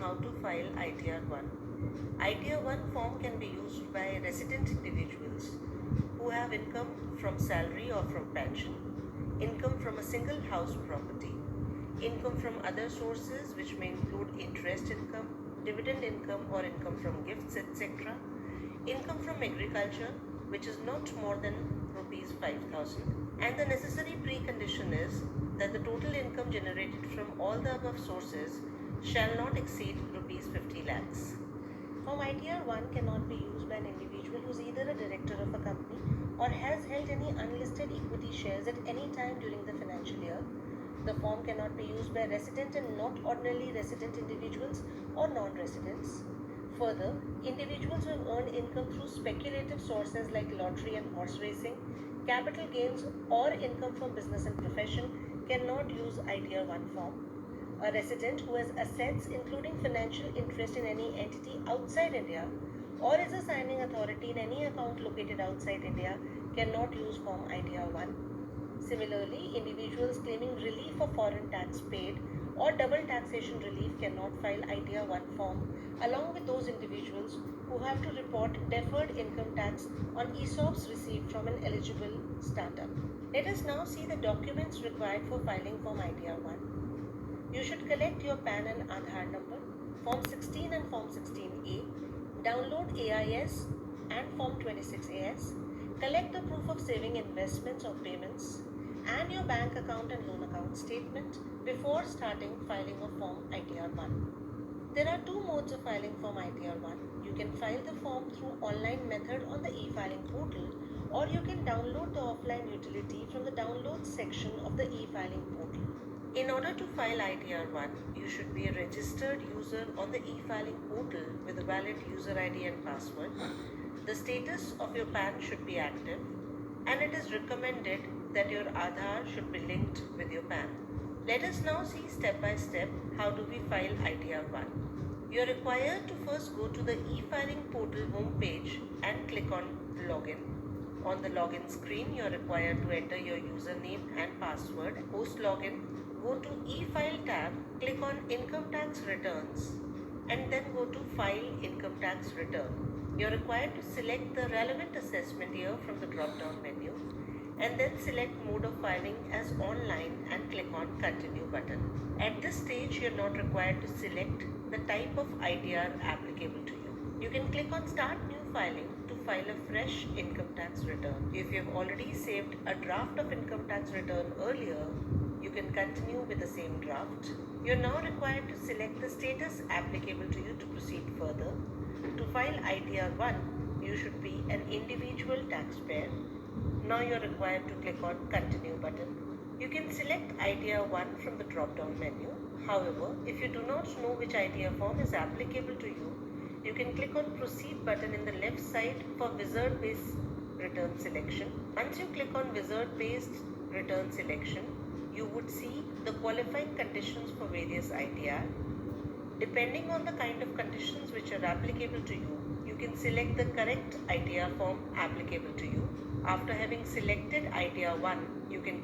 how to file ITR 1. ITR 1 form can be used by resident individuals who have income from salary or from pension, income from a single house property, income from other sources which may include interest income, dividend income or income from gifts, etc., income from agriculture which is not more than rupees 5,000, and the necessary precondition is that the total income generated from all the above sources shall not exceed rupees 50 lakhs. Form ITR 1 cannot be used by an individual who is either a director of a company or has held any unlisted equity shares at any time during the financial year. The form cannot be used by resident and not ordinarily resident individuals or non-residents. Further, individuals who have earned income through speculative sources like lottery and horse racing, capital gains or income from business and profession cannot use ITR 1 form. A resident who has assets including financial interest in any entity outside India or is a signing authority in any account located outside India cannot use Form ITR 1. Similarly, individuals claiming relief of foreign tax paid or double taxation relief cannot file ITR 1 form along with those individuals who have to report deferred income tax on ESOPs received from an eligible startup. Let us now see the documents required for filing Form ITR 1. You should collect your PAN and Aadhaar number, Form 16 and Form 16A, download AIS and Form 26AS, collect the proof of saving investments or payments, and your bank account and loan account statement before starting filing of Form ITR 1. There are two modes of filing Form ITR 1. You can file the form through online method on the e-filing portal, or you can download the offline utility from the download section of the e-filing portal. In order to file ITR 1, you should be a registered user on the e-filing portal with a valid user ID and password. The status of your PAN should be active, and it is recommended that your Aadhaar should be linked with your PAN. Let us now see step by step how do we file ITR 1. You are required to first go to the e-filing portal homepage and click on login. On the login screen, you are required to enter your username and password. Post login, go to e-file tab, click on income tax returns, and then go to file income tax return. You are required to select the relevant assessment year from the drop-down menu, and then select mode of filing as online and click on continue button. At this stage, you are not required to select the type of ITR applicable to you. You can click on start new filing to file a fresh income tax return. If you have already saved a draft of income tax return earlier, you can continue with the same draft. You are now required to select the status applicable to you to proceed further. To file ITR 1, you should be an individual taxpayer. Now you are required to click on continue button. You can select ITR 1 from the drop-down menu. However, if you do not know which ITR form is applicable to you, you can click on proceed button in the left side for wizard-based return selection. Once you click on wizard-based return selection, you would see the qualifying conditions for various ITR. Depending on the kind of conditions which are applicable to you, you can select the correct ITR form applicable to you. After having selected ITR 1, you can